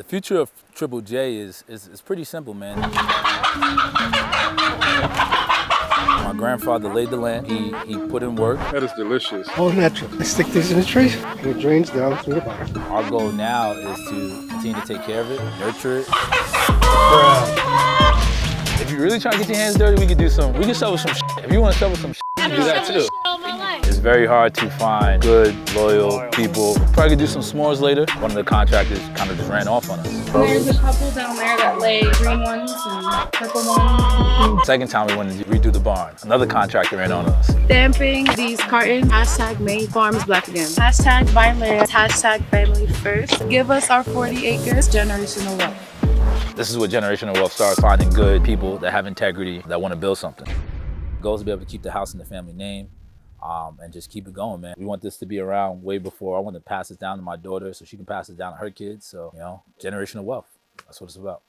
The future of Triple J is pretty simple, man. My grandfather laid the land. He put in work. That is delicious. All natural. I stick these in the tree and it drains down through the bottom. Our goal now is to continue to take care of it, nurture it. If you're really trying to get your hands dirty, we can shovel some shit. If you want to shovel some shit, you can do that too. It's very hard to find good, loyal people. Probably could do some s'mores later. One of the contractors kind of just ran off on us. There's a couple down there that lay green ones and purple ones. Second time we wanted to redo the barn. Another contractor ran on us. Stamping these cartons. #Maine Farms Black again. #buy land. #family first. Give us our 40 acres. Generational wealth. This is what generational wealth starts, finding good people that have integrity, that want to build something. The goal is to be able to keep the house in the family name and just keep it going, man. We want this to be around way before. I want to pass it down to my daughter so she can pass it down to her kids. So, generational wealth. That's what it's about.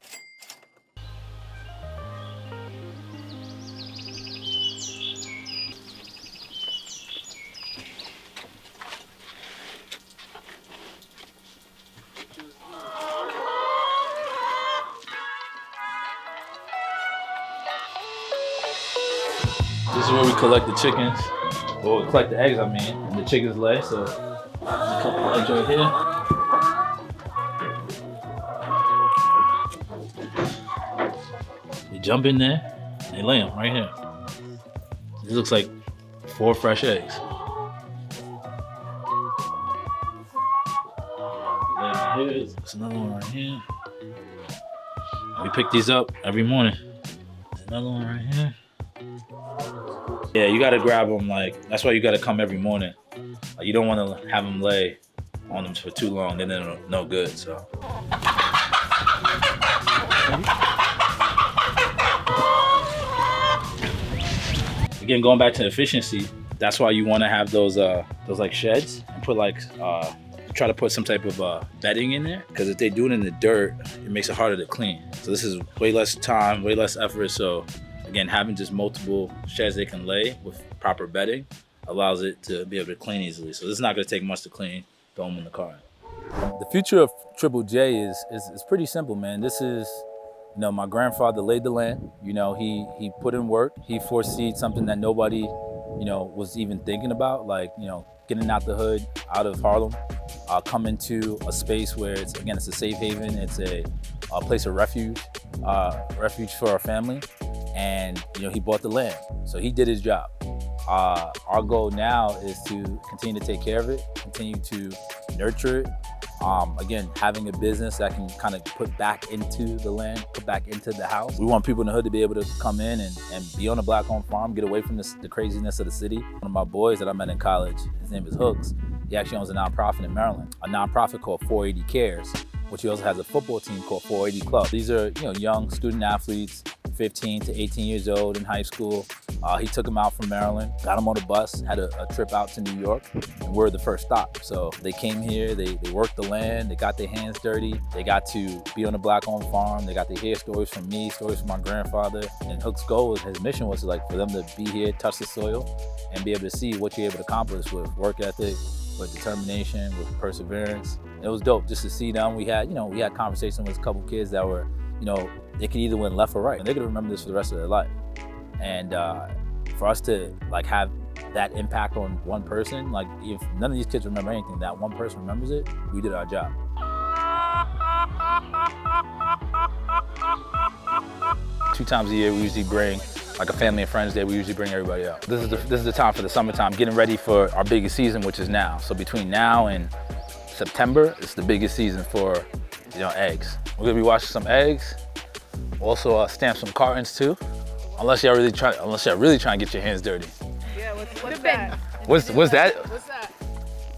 This is where we collect the chickens. Well, we collect the eggs, and the chickens lay. So there's a couple of eggs right here. We jump in there, and they lay them right here. This looks like 4 fresh eggs. There's another one right here. We pick these up every morning. There's another one right here. Yeah, you gotta grab them, that's why you gotta come every morning. You don't wanna have them lay on them for too long, then they're no good, so. Again, going back to efficiency, that's why you wanna have those sheds and put try to put some type of bedding in there, because if they do it in the dirt, it makes it harder to clean. So this is way less time, way less effort, so again, having just multiple sheds they can lay with proper bedding allows it to be able to clean easily. So this is not gonna take much to clean, throw them in the car. The future of Triple J is pretty simple, man. This is, my grandfather laid the land. He put in work. He foreseed something that nobody, was even thinking about, getting out the hood, out of Harlem, coming to a space where it's a safe haven. It's a place of refuge for our family. And he bought the land, so he did his job. Our goal now is to continue to take care of it, continue to nurture it. Again, having a business that can kind of put back into the land, put back into the house. We want people in the hood to be able to come in and be on a Black-owned farm, get away from the craziness of the city. One of my boys that I met in college, his name is Hooks. He actually owns a nonprofit in Maryland, a nonprofit called 480 Cares, which he also has a football team called 480 Club. These are young student athletes, 15 to 18 years old in high school. He took them out from Maryland, got them on a bus, had a trip out to New York, and we're the first stop. So they came here, they worked the land, they got their hands dirty, they got to be on a Black-owned farm, they got to hear stories from me, stories from my grandfather. And Hook's goal, his mission was for them to be here, touch the soil, and be able to see what you're able to accomplish with work ethic, with determination, with perseverance. It was dope just to see them. We had conversations with a couple kids that were, they could either win left or right, and they could remember this for the rest of their life. And for us to have that impact on one person, if none of these kids remember anything, that one person remembers it, we did our job. 2 times a year, we usually bring a family and friends day. We usually bring everybody out. This is the time for the summertime, getting ready for our biggest season, which is now. So between now and September, it's the biggest season for eggs. We're gonna be washing some eggs. Also stamp some cartons too. Unless y'all really trying to get your hands dirty. Yeah, what's that? What's that? What's that?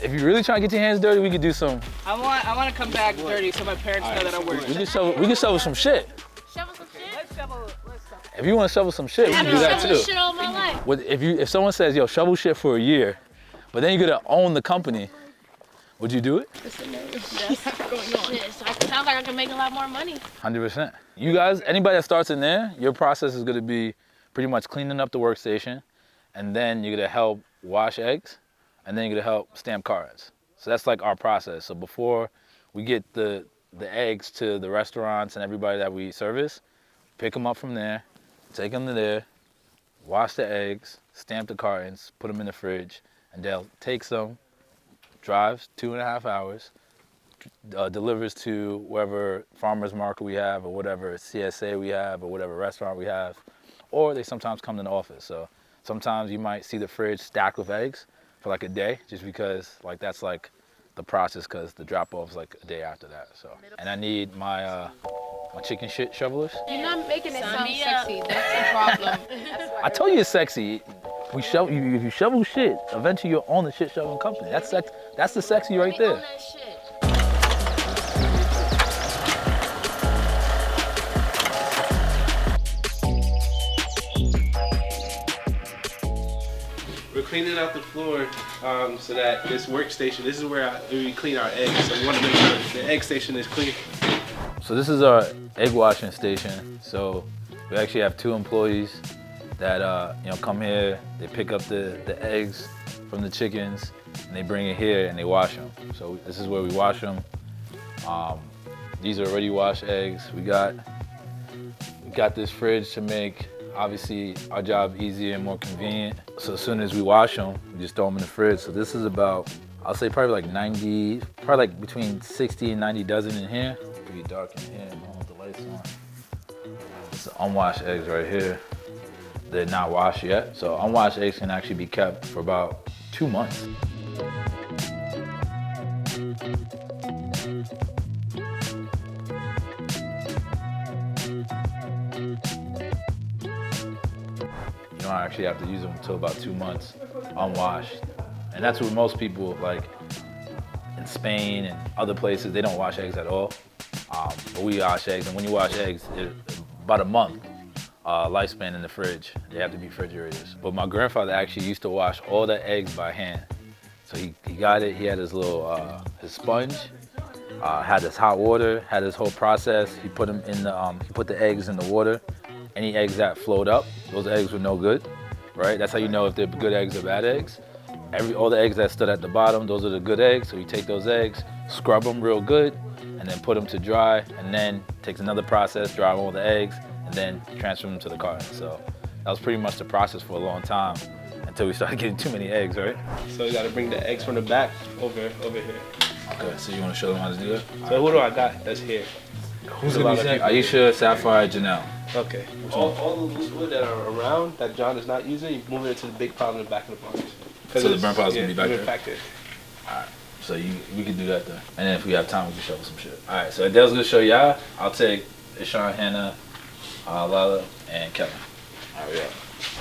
If you're really trying to get your hands dirty, we could do some. I want to come back dirty so my parents know that I work. We can shovel some shit. Shovel some shit? Let's shovel. If you want to shovel some shit, we can do that too. I've been shoveling shit all my life. If someone says, yo, shovel shit for a year, but then you're gonna own the company, would you do it? Sounds like I can make a lot more money. 100%. You guys, anybody that starts in there, your process is gonna be pretty much cleaning up the workstation, and then you're gonna help wash eggs, and then you're gonna help stamp cards. So that's our process. So before we get the the eggs to the restaurants and everybody that we service, pick them up from there, take them to there, wash the eggs, stamp the cartons, put them in the fridge, and Dale takes them, drives 2.5 hours, delivers to wherever farmer's market we have or whatever CSA we have or whatever restaurant we have, or they sometimes come to the office. So sometimes you might see the fridge stacked with eggs for like a day, just because like that's like the process, because the drop-off is like a day after that. So, and I need my my chicken shit shovelers. You're not making it sound sexy. That's the problem. I told you it's sexy. We shovel. If you shovel shit, eventually you'll own the shit shoveling company. That's sex. That's the sexy right We own there. that shit. We're cleaning out the floor so that this workstation, this is where we clean our eggs. So we want to make sure the egg station is clean. So this is our egg washing station. So we actually have 2 employees that you know, come here. They pick up the eggs from the chickens and they bring it here and they wash them. So this is where we wash them. These are already washed eggs. We got this fridge to make obviously our job easier and more convenient. So as soon as we wash them, we just throw them in the fridge. So this is about, I'll say probably like 90, probably like between 60 and 90 dozen in here. Pretty dark in here, I don't want the lights on. This is unwashed eggs right here. They're not washed yet. So unwashed eggs can actually be kept for about 2 months. You don't actually have to use them until about 2 months unwashed. And that's what most people, like in Spain and other places, they don't wash eggs at all. But we wash eggs, and when you wash eggs, about a month lifespan in the fridge. They have to be refrigerators. But my grandfather actually used to wash all the eggs by hand. So he got it, he had his little, his sponge, had his hot water, had his whole process. He put them in the, he put the eggs in the water. Any eggs that float up, those eggs were no good, right? That's how you know if they're good eggs or bad eggs. All the eggs that stood at the bottom, those are the good eggs. So you take those eggs, scrub them real good, and then put them to dry, and then takes another process, dry all the eggs, and then transfer them to the carton. So that was pretty much the process for a long time until we started getting too many eggs, right? So we got to bring the eggs from the back over here. Okay, so you want to show them how to do it? So who do I got that's here? Who's gonna be saying? Aisha, Sapphire, Janelle. Okay. All the loose wood that are around that John is not using, you move it into the big pile in the back of the box. So the burn pile's gonna be back there? Back there. Alright, so we can do that then. And then if we have time, we can shovel some shit. Alright, so Adele's gonna show y'all. I'll take Ishan, Hannah, Lala, and Kevin. Alright, yeah.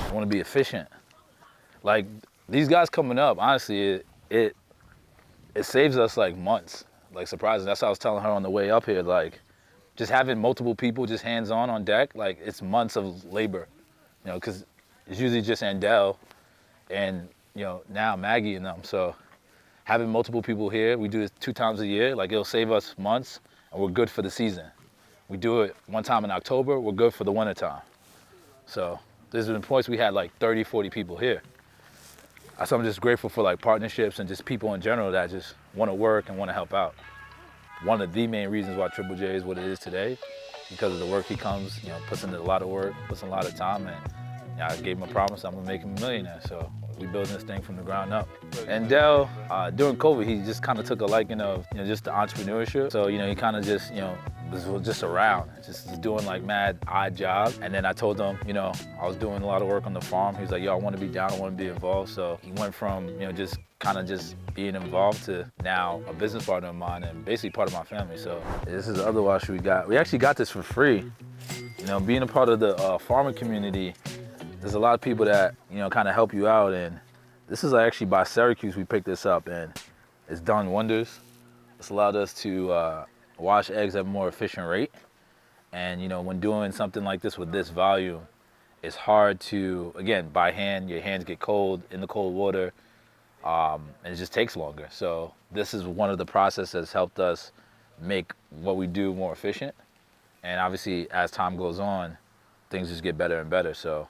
I wanna be efficient. Like, these guys coming up, honestly, it saves us like months. Like, surprising. That's what I was telling her on the way up here. Like, just having multiple people just hands-on on deck, like, it's months of labor. You know, because it's usually just Andel and, you know, now Maggie and them. So having multiple people here, we do this 2 times a year, like it'll save us months and we're good for the season. We do it 1 time in October, we're good for the winter time. So there's been points we had like 30, 40 people here. So I'm just grateful for like partnerships and just people in general that just want to work and want to help out. One of the main reasons why Triple J is what it is today, because of the work he comes, you know, puts in a lot of work, puts in a lot of time, and you know, I gave him a promise I'm gonna make him a millionaire. So we building this thing from the ground up. And Del, during COVID, he just kind of took a liking of, you know, just the entrepreneurship. So, you know, he kind of just, you know, was just around, just doing like mad odd jobs. And then I told him, you know, I was doing a lot of work on the farm. He was like, yo, I want to be down, I want to be involved. So he went from, you know, just kind of just being involved to now a business partner of mine and basically part of my family. So this is the other washer we got. We actually got this for free. You know, being a part of the farming community, there's a lot of people that, you know, kind of help you out. And this is actually by Syracuse we picked this up, and it's done wonders. It's allowed us to wash eggs at a more efficient rate. And, you know, when doing something like this with this volume, it's hard to, again, by hand, your hands get cold in the cold water, and it just takes longer. So this is one of the processes that's helped us make what we do more efficient. And obviously, as time goes on, things just get better and better. So,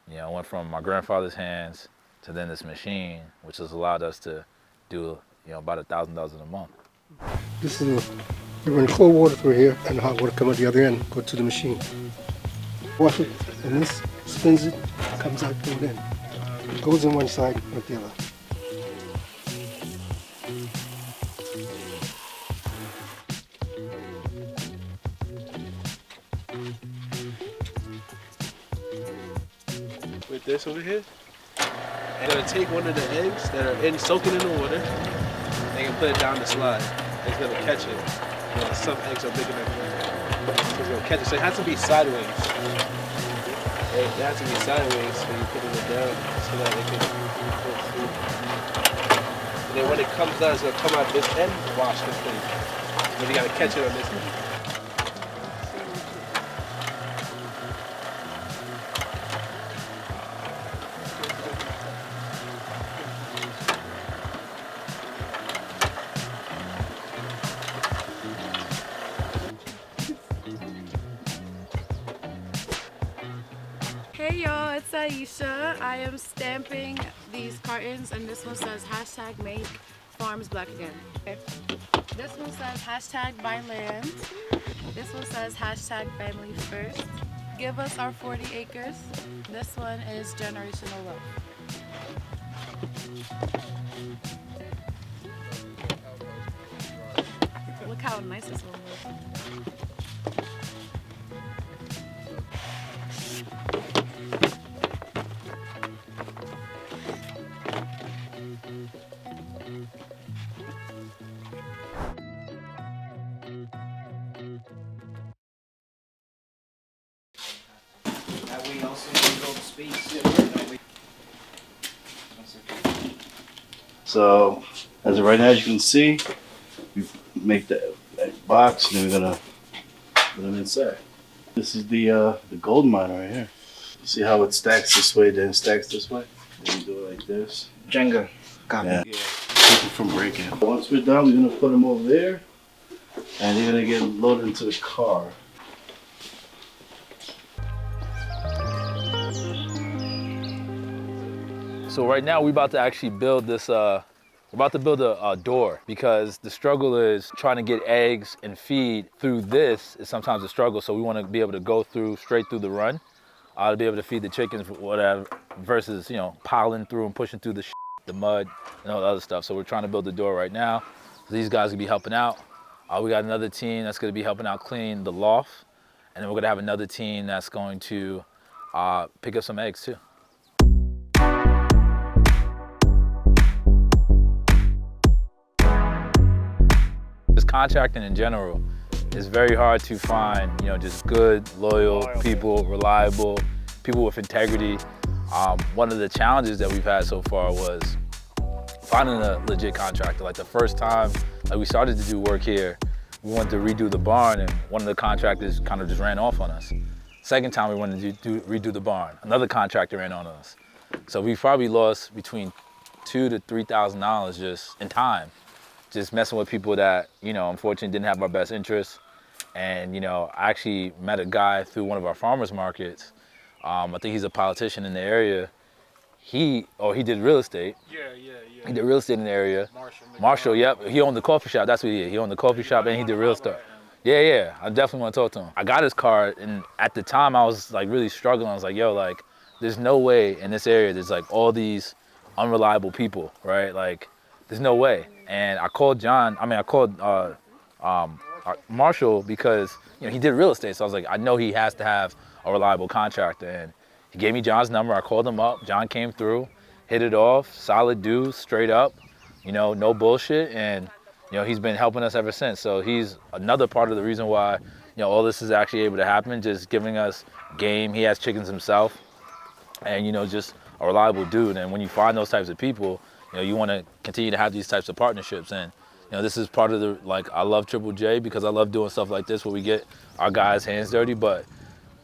you know, it went from my grandfather's hands to then this machine, which has allowed us to do, you know, about $1,000 a month. This is You run cold water through here and the hot water come out the other end, go to the machine. Wash it, and this spins it, comes out through it in. It goes in one side, not the other. With this over here, I'm gonna take one of the eggs that are soaking in the water, and can put it down the slide. It's gonna catch it. You know, some eggs are big enough. So it's gonna catch it. So it has to be sideways. It has to be sideways when you put it down so that it can go through. And then when it comes down, it's gonna come out this end, wash this thing. But you gotta catch it on this end. Hey y'all, it's Aisha. I am stamping these cartons and this one says hashtag make farms black again. Okay. This one says hashtag buy land. This one says hashtag family first. Give us our 40 acres. This one is generational wealth. Look how nice this one was. We also build space. So, as of right now, as you can see, we make the box and then we're gonna put them inside. This is the gold mine right here. You see how it stacks this way, then stacks this way? Then you do it like this. Jenga. Got Yeah. Keep it from breaking. Once we're done, we're gonna put them over there and they're gonna get loaded into the car. So right now we're about to actually build this, we're about to build a door because the struggle is trying to get eggs and feed through this is sometimes a struggle. So we want to be able to go through, straight through the run, to be able to feed the chickens, whatever, versus, you know, piling through and pushing through the mud and all the other stuff. So we're trying to build the door right now. So these guys will be helping out. We got another team that's going to be helping out clean the loft. And then we're going to have another team that's going to pick up some eggs too. Just contracting in general is very hard to find, you know, just good, loyal people, reliable, people with integrity. One of the challenges that we've had so far was finding a legit contractor. Like the first time we started to do work here, we wanted to redo the barn and one of the contractors kind of just ran off on us. Second time we wanted to redo the barn, another contractor ran on us. So we probably lost between $2,000 to $3,000 just in time, just messing with people that, you know, unfortunately didn't have our best interests. And, you know, I actually met a guy through one of our farmers markets. I think he's a politician in the area. He did real estate. Yeah. He did real estate in the area. Marshall, yep. He owned the coffee shop. That's what he did. He owned the coffee shop and he did real estate. Yeah. I definitely want to talk to him. I got his card, and at the time I was like really struggling. I was like, yo, like, there's no way in this area there's like all these unreliable people, right? Like, there's no way. And I called Marshall because, you know, he did real estate. So I was like, I know he has to have a reliable contractor. And he gave me John's number. I called him up. John came through, hit it off, solid dude, straight up, you know, no bullshit. And, you know, he's been helping us ever since. So he's another part of the reason why, you know, all this is actually able to happen, just giving us game. He has chickens himself and, you know, just a reliable dude. And when you find those types of people, you know, you want to continue to have these types of partnerships. And, you know, this is part of the, like, I love Triple J because I love doing stuff like this where we get our guys' hands dirty, but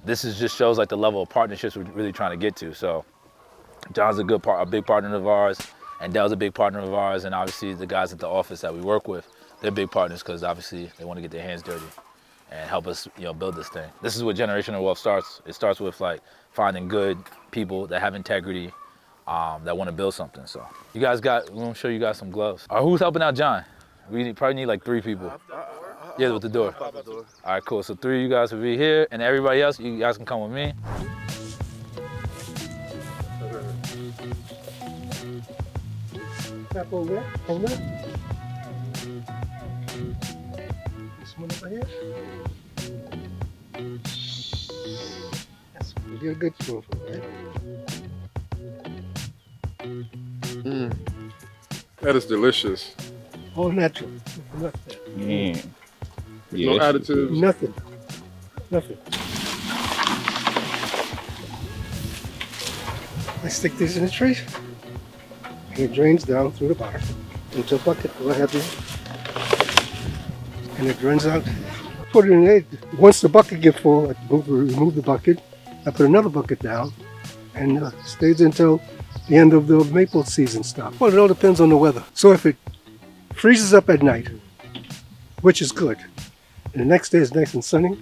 this is just shows like the level of partnerships we're really trying to get to. So John's a big partner of ours, and Dell's a big partner of ours, and obviously the guys at the office that we work with, they're big partners because obviously they want to get their hands dirty and help us, you know, build this thing. This is what generational wealth starts. It starts with like finding good people that have integrity, that want to build something. So we're gonna show you guys some gloves. Who's helping out John? We probably need like 3 people. Yeah, with the door. Pop the door. All right, cool. So 3 of you guys will be here, and everybody else, you guys can come with me. Tap over there. Hold that. This one over here. That's really a good spoonful, right? That is delicious. All natural. Nothing. Yeah. No additives. Nothing. Nothing. I stick these in the tray, and it drains down through the bottom into a bucket. Go ahead there. And it drains out. Put it in it. Once the bucket gets full, I remove the bucket. I put another bucket down, and stays until the end of the maple season stuff. Well, it all depends on the weather. So if it freezes up at night, which is good, and the next day is nice and sunny,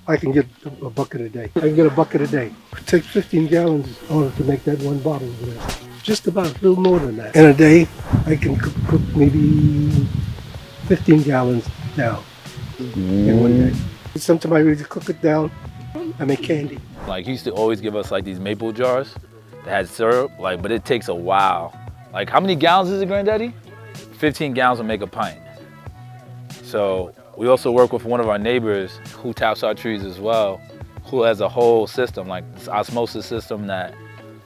I can get a bucket a day. I can get a bucket a day. It takes 15 gallons in order to make that one bottle of this. Just about a little more than that. In a day, I can cook maybe 15 gallons down in one day. Sometimes I really cook it down. I make candy. Like, he used to always give us like these maple jars that had syrup, like, but it takes a while. Like, how many gallons is it, Granddaddy? 15 gallons will make a pint. So we also work with one of our neighbors who taps our trees as well, who has a whole system, like this osmosis system that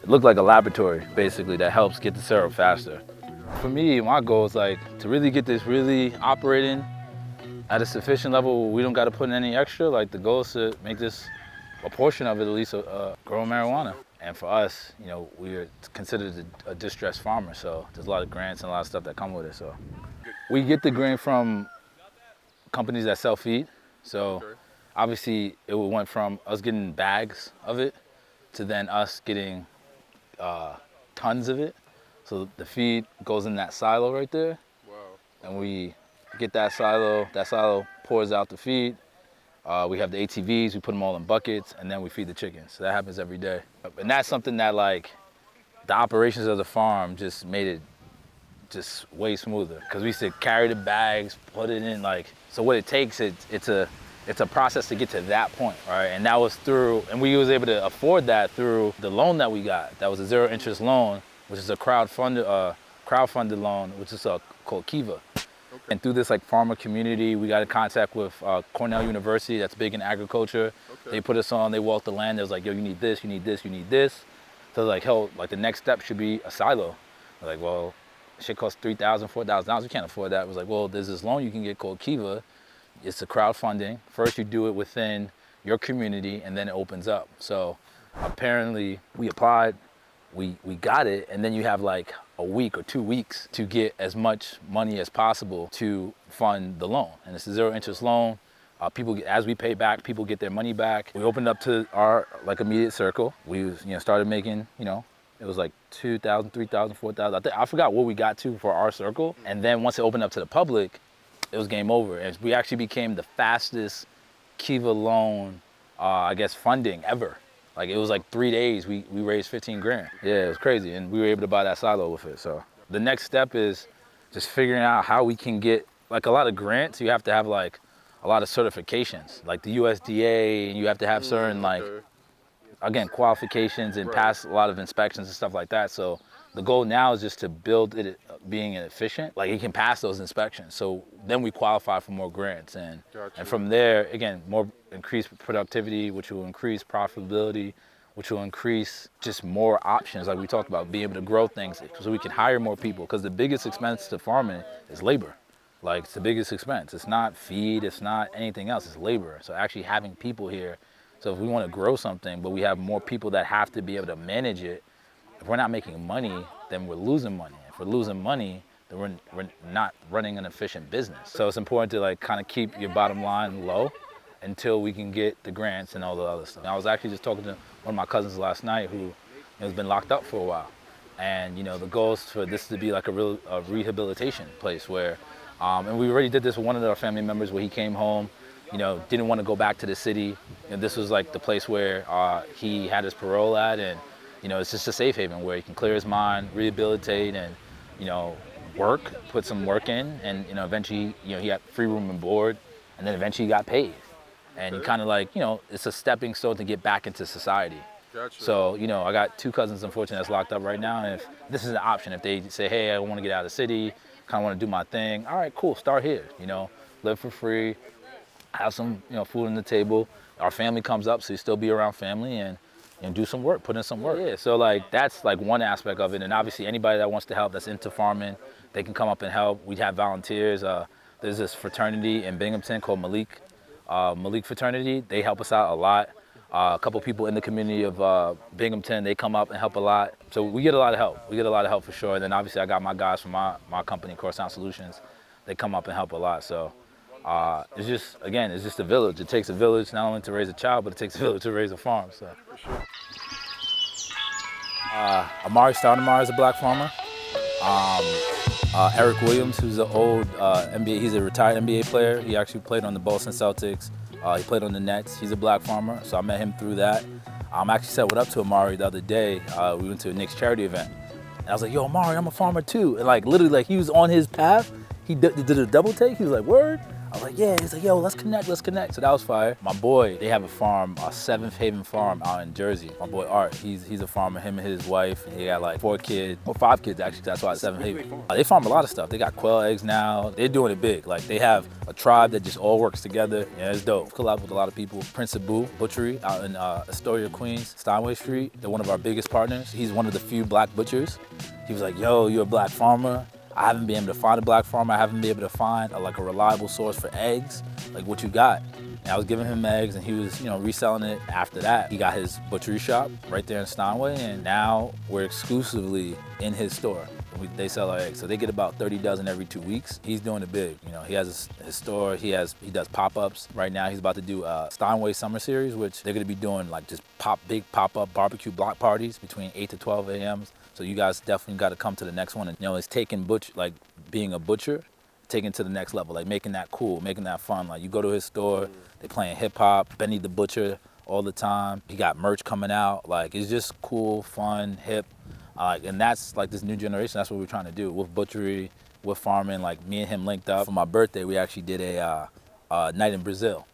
it looked like a laboratory, basically, that helps get the syrup faster. For me, my goal is like to really get this really operating at a sufficient level where we don't got to put in any extra. Like, the goal is to make this, a portion of it at least, grow marijuana. And for us, you know, we are considered a distressed farmer, so there's a lot of grants and a lot of stuff that come with it. So we get the grain from companies that sell feed. So obviously it went from us getting bags of it to then us getting tons of it. So the feed goes in that silo right there. Wow. And we get that silo pours out the feed. We have the ATVs, we put them all in buckets, and then we feed the chickens. So that happens every day. And that's something that, like, the operations of the farm just made it just way smoother. Because we used to carry the bags, put it in, like, so what it takes, it's a process to get to that point, right? And that was through, and we was able to afford that through the loan that we got. That was a zero interest loan, which is a crowdfunded loan, which is called Kiva. Okay. And through this like farmer community, we got in contact with Cornell University, that's big in agriculture. Okay. They put us on, they walked the land, they was like, yo, you need this, you need this, you need this. So like, hell, like the next step should be a silo. I was like, well, shit costs $3,000, $4,000, we can't afford that. It was like, well, there's this loan you can get called Kiva. It's a crowdfunding. First you do it within your community and then it opens up. So apparently we applied, we got it, and then you have like a week or 2 weeks to get as much money as possible to fund the loan. And it's a zero interest loan. People get, as we pay back, people get their money back. We opened up to our like immediate circle. We started making, it was like 2,000, 3,000, 4,000. I forgot what we got to for our circle. And then once it opened up to the public, it was game over. And we actually became the fastest Kiva loan, I guess, funding ever. Like, it was like 3 days, we raised 15 grand. Yeah, it was crazy. And we were able to buy that silo with it. So the next step is just figuring out how we can get, like, a lot of grants. You have to have like a lot of certifications, like the USDA, and you have to have certain like, again, qualifications and pass a lot of inspections and stuff like that. So the goal now is just to build it being efficient, like it can pass those inspections. So then we qualify for more grants, and from there, again, more increased productivity, which will increase profitability, which will increase just more options, like we talked about, being able to grow things so we can hire more people. Because the biggest expense to farming is labor. Like, it's the biggest expense. It's not feed, it's not anything else, it's labor. So actually having people here, so if we want to grow something, but we have more people that have to be able to manage it, if we're not making money, then we're losing money. If we're losing money, then we're not running an efficient business. So it's important to like kind of keep your bottom line low until we can get the grants and all the other stuff. I was actually just talking to one of my cousins last night who has been locked up for a while. And the goal is for this to be like a rehabilitation place where, and we already did this with one of our family members where he came home, didn't want to go back to the city. And this was like the place where he had his parole at, and it's just a safe haven where he can clear his mind, rehabilitate, and work, put some work in, and eventually, he got free room and board, and then eventually he got paid. And he kind of like, it's a stepping stone to get back into society. Gotcha. So, I got 2 cousins, unfortunately, that's locked up right now. And if this is an option, if they say, hey, I want to get out of the city, kind of want to do my thing, all right, cool, start here, live for free, have some, food on the table. Our family comes up, so you still be around family and do some work, put in some work. Yeah, so like that's like one aspect of it. And obviously anybody that wants to help that's into farming, they can come up and help. We have volunteers. There's this fraternity in Binghamton called Malik Fraternity. They help us out a lot. A couple people in the community of Binghamton, they come up and help a lot. So we get a lot of help. We get a lot of help for sure. And then obviously I got my guys from my company, Coruscant Solutions. They come up and help a lot. So it's just a village. It takes a village not only to raise a child, but it takes a village to raise a farm. So. Amari Stoudemire is a black farmer. Eric Williams, who's an old NBA, he's a retired NBA player. He actually played on the Boston Celtics. He played on the Nets. He's a black farmer, so I met him through that. I actually said what up to Amari the other day. We went to a Knicks charity event. And I was like, yo, Amari, I'm a farmer too. And like literally, like he was on his path. He did a double take. He was like, word? I was like, yeah. He's like, yo, let's connect. So that was fire. My boy, they have a farm, a Seventh Haven farm out in Jersey. My boy Art, he's a farmer, him and his wife. And he got like 4 kids, or 5 kids actually, that's why it's Seventh Haven. They farm a lot of stuff. They got quail eggs now. They're doing it big. Like they have a tribe that just all works together. Yeah, it's dope. Collab with a lot of people. Prince Abu Butchery out in Astoria, Queens, Steinway Street. They're one of our biggest partners. He's one of the few black butchers. He was like, yo, you're a black farmer. I haven't been able to find a black farmer. I haven't been able to find a reliable source for eggs, like what you got. And I was giving him eggs and he was, reselling it. After that, he got his butchery shop right there in Steinway, and now we're exclusively in his store. They sell our eggs. So they get about 30 dozen every 2 weeks. He's doing it big. He has his store, he does pop-ups. Right now he's about to do a Steinway Summer Series, which they're gonna be doing like just big pop-up barbecue block parties between 8 to 12 a.m. So you guys definitely gotta come to the next one. And it's taking being a butcher, taking it to the next level, like making that cool, making that fun. Like you go to his store, they playing hip hop, Benny the Butcher all the time. He got merch coming out. Like it's just cool, fun, hip. And that's like this new generation, that's what we're trying to do with butchery, with farming. Like me and him linked up. For my birthday, we actually did a night in Brazil.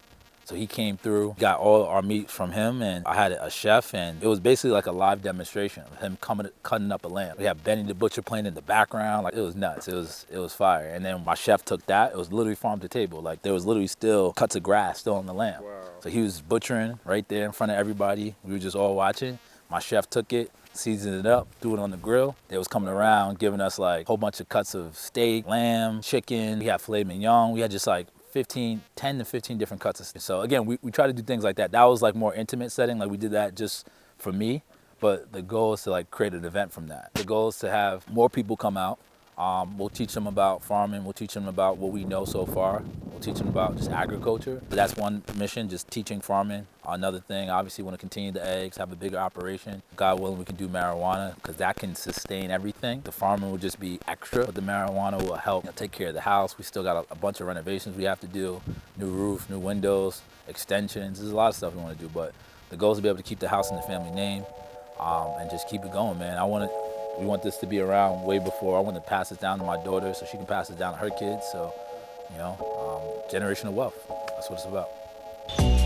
So he came through, got all our meat from him, and I had a chef, and it was basically like a live demonstration of him cutting up a lamb. We had Benny the Butcher playing in the background. Like it was nuts, it was fire. And then my chef took that, it was literally farm to table. Like there was literally still cuts of grass still on the lamb. Wow. So he was butchering right there in front of everybody. We were just all watching. My chef took it, seasoned it up, threw it on the grill. They was coming around giving us like a whole bunch of cuts of steak, lamb, chicken. We had filet mignon. We had just like 10 to 15 different cuts of steak. So again, we try to do things like that. That was like more intimate setting. Like we did that just for me, but the goal is to like create an event from that. The goal is to have more people come out. We'll teach them about farming. We'll teach them about what we know so far. We'll teach them about just agriculture. That's one mission, just teaching farming. Another thing, obviously, want to continue the eggs, have a bigger operation. God willing, we can do marijuana because that can sustain everything. The farming will just be extra, but the marijuana will help take care of the house. We still got a bunch of renovations we have to do, new roof, new windows, extensions. There's a lot of stuff we want to do, but the goal is to be able to keep the house in the family name and just keep it going, man. We want this to be around way before. I want to pass it down to my daughter so she can pass it down to her kids. So, generational wealth. That's what it's about.